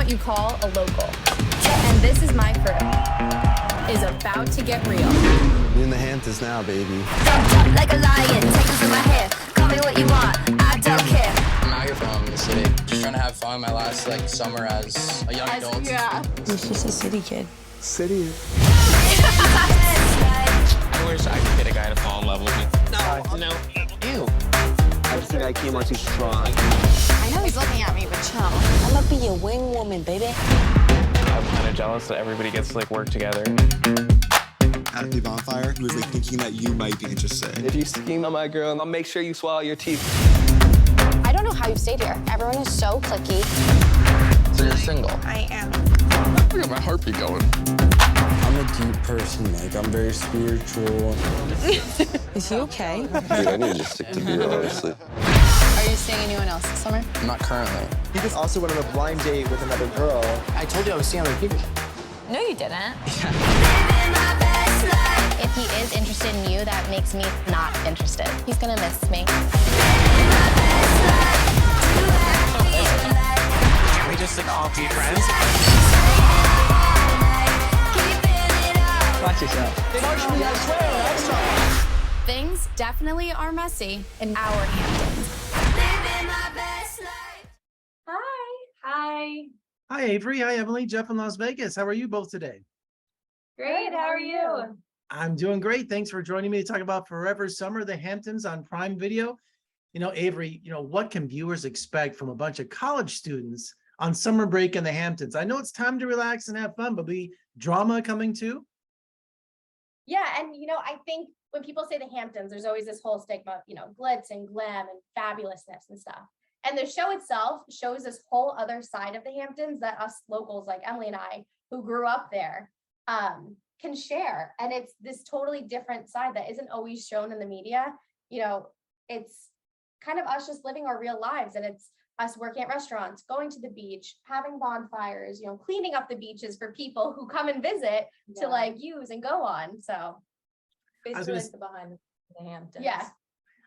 what you call a local. And this is my crew, is about to get real. You're in the Hamptons now, baby. Like a lion, take us in my hair. Call me what you want, I don't care. I'm out here from the city, just trying to have fun. My last summer as a young adult. Yeah. He's just a city kid. City. I wish I could get a guy to fall in love with me. No. Ew. I think I came on too strong. I know he's looking at me, but chill. I'm gonna be your wing woman, baby. I'm kind of jealous that everybody gets to work together. At the bonfire, who was thinking that you might be interested. If you scheme on my girl, I'll make sure you swallow your teeth. I don't know how you've stayed here. Everyone is so cliquey. So you're single? I am. I got my heartbeat going. I'm a deep person, I'm very spiritual. Is he okay? Dude, I need to just stick to beer, honestly. Are you seeing anyone else this summer? Not currently. He just also went on a blind date with another girl. I told you I was seeing other people. No, you didn't. If he is interested in you, that makes me not interested. He's gonna miss me. Can we just all be friends? Watch yourself. Marshall, I swear, Things definitely are messy in our Hamptons. Hi. Hi, Avery. Hi, Emelye. Jeff in Las Vegas. How are you both today? Great, how are you? I'm doing great. Thanks for joining me to talk about Forever Summer, the Hamptons on Prime Video. Avery, what can viewers expect from a bunch of college students on summer break in the Hamptons? I know it's time to relax and have fun, but be drama coming too? Yeah, and I think when people say the Hamptons, there's always this whole stigma of, glitz and glam and fabulousness and stuff. And the show itself shows this whole other side of the Hamptons that us locals like Emelye and I, who grew up there, can share. And it's this totally different side that isn't always shown in the media. It's kind of us just living our real lives, and it's us working at restaurants, going to the beach, having bonfires, cleaning up the beaches for people who come and visit to use and go on. So Basically like the behind the Hamptons. yeah.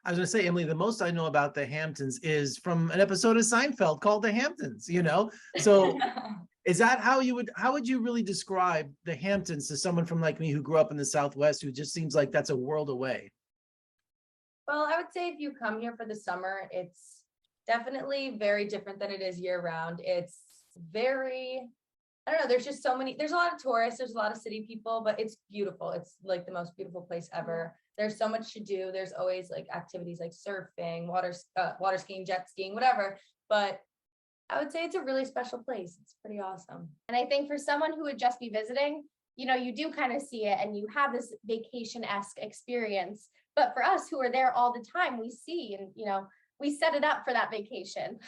I was going to say, Emelye, the most I know about the Hamptons is from an episode of Seinfeld called The Hamptons, So is that how would you really describe the Hamptons to someone from like me who grew up in the Southwest, who just seems like that's a world away? Well, I would say if you come here for the summer, it's definitely very different than it is year round. It's very, I don't know, there's just there's a lot of tourists, there's a lot of city people, but it's beautiful. It's like the most beautiful place ever. There's so much to do. There's always activities like surfing, water skiing, jet skiing, whatever. But I would say it's a really special place. It's pretty awesome. And I think for someone who would just be visiting, you do kind of see it and you have this vacation-esque experience. But for us who are there all the time, we see and, we set it up for that vacation.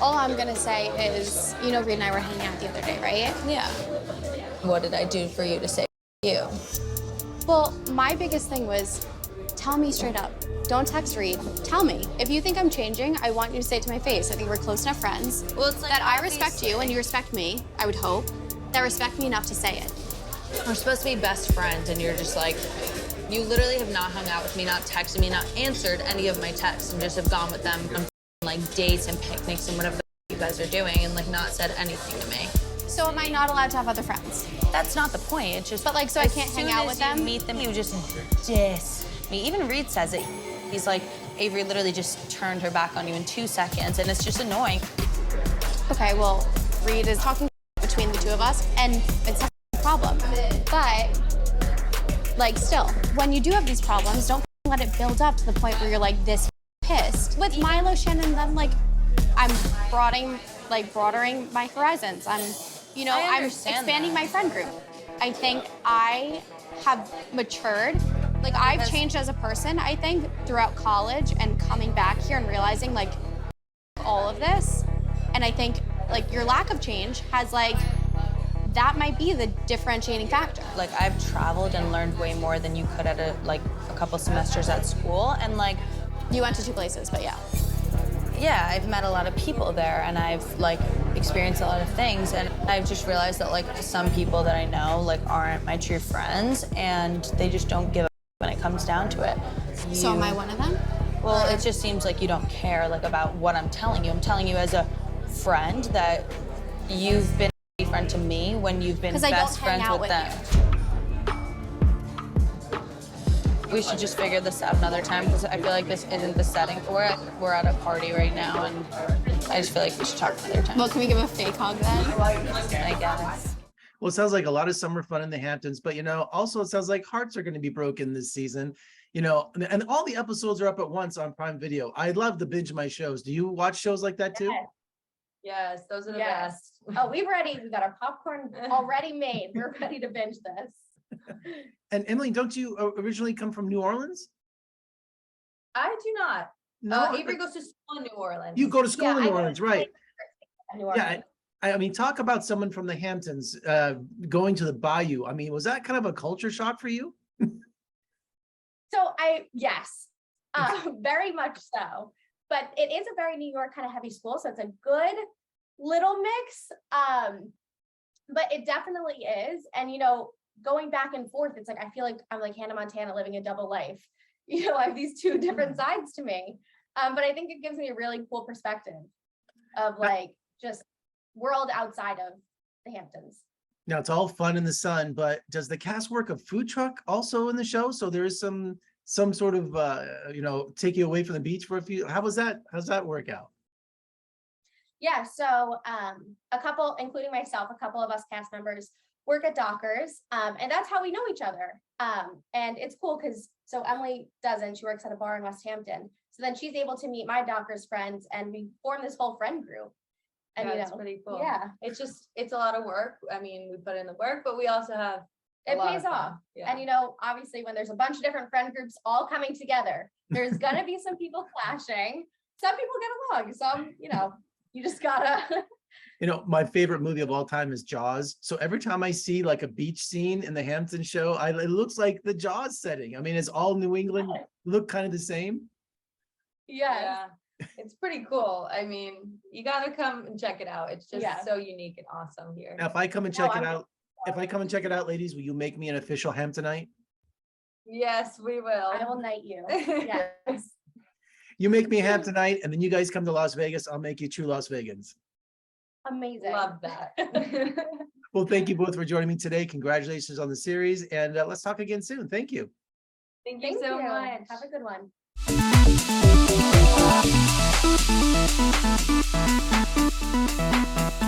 All I'm gonna say is, Reed and I were hanging out the other day, right? Yeah. What did I do for you to say you? Well, my biggest thing was, tell me straight up. Don't text Reed. Tell me. If you think I'm changing, I want you to say it to my face. I think we're close enough friends that I respect you and you respect me, I would hope, that respect me enough to say it. We're supposed to be best friends and you're just you literally have not hung out with me, not texted me, not answered any of my texts, and just have gone with them on dates and picnics and whatever you guys are doing and not said anything to me. So am I not allowed to have other friends? That's not the point. It's just, but so I can't hang out with them? As soon as you meet them, you just diss me. Even Reed says it. He's like, Avery literally just turned her back on you in 2 seconds, and it's just annoying. Okay, well, Reed is talking between the two of us, and it's not a problem. But, still, when you do have these problems, don't let it build up to the point where you're this pissed. With Milo, Shannon, then I'm broadening my horizons. I'm expanding my friend group. I think I have matured. I've changed as a person, I think, throughout college and coming back here and realizing all of this. And I think your lack of change has that might be the differentiating factor. I've traveled and learned way more than you could at a couple semesters at school, and you went to 2 places, but yeah. Yeah, I've met a lot of people there, and I've experienced a lot of things, and I've just realized that some people that I know aren't my true friends, and they just don't give a when it comes down to it. So am I one of them? Well, it just seems like you don't care about what I'm telling you. I'm telling you as a friend that you've been a friend to me when you've been 'Cause I don't best hang friends out with with them. We should just figure this out another time because I feel like this isn't the setting for it. We're at a party right now, and I just feel like we should talk another time. Well, can we give a fake hug then? I guess. Well, it sounds like a lot of summer fun in the Hamptons, but also it sounds like hearts are going to be broken this season. And all the episodes are up at once on Prime Video. I love to binge my shows. Do you watch shows like that too? Yes, those are the Yes. best. Oh, we got our popcorn already made. We're ready to binge this. And Emelye, don't you originally come from New Orleans? I do not. No, Avery goes to school in New Orleans. you go to school Yeah, in I New go to Orleans, right? New Orleans. Yeah, I mean, talk about someone from the Hamptons going to the Bayou. I mean, was that kind of a culture shock for you? So yes, very much so. But it is a very New York kind of heavy school, so it's a good little mix. But it definitely is. And going back and forth, it's like I feel like I'm like Hannah Montana living a double life. I have these two different sides to me. But I think it gives me a really cool perspective of like just world outside of the Hamptons. Now it's all fun in the sun, but does the cast work a food truck also in the show? So there is some sort of take you away from the beach for a few. How's that work out? Yeah, so a couple, including myself, a couple of us cast members work at Dockers, and that's how we know each other. And it's cool because so Emelye doesn't, she works at a bar in West Hampton. So then she's able to meet my Dockers friends and we form this whole friend group. And That's pretty cool. Yeah. It's a lot of work. I mean, we put in the work, but we also have It pays off. Yeah. And obviously when there's a bunch of different friend groups all coming together, there's gonna be some people clashing. Some people get along, some, you just gotta. My favorite movie of all time is Jaws. So every time I see like a beach scene in the Hamptons show, it looks like the Jaws setting. I mean, it's all New England look kind of the same. Yeah. It's pretty cool. I mean, you gotta come and check it out. It's just so unique and awesome here. Now, if I come and check it out, ladies, will you make me an official Hamptonite? Yes, we will. I will knight you. Yes. You make me a Hamptonite, and then you guys come to Las Vegas. I'll make you true Las Vegans. Amazing. Love that. Well, thank you both for joining me today. Congratulations on the series, and let's talk again soon. Thank you. Thank you so much. Have a good one. Thank you.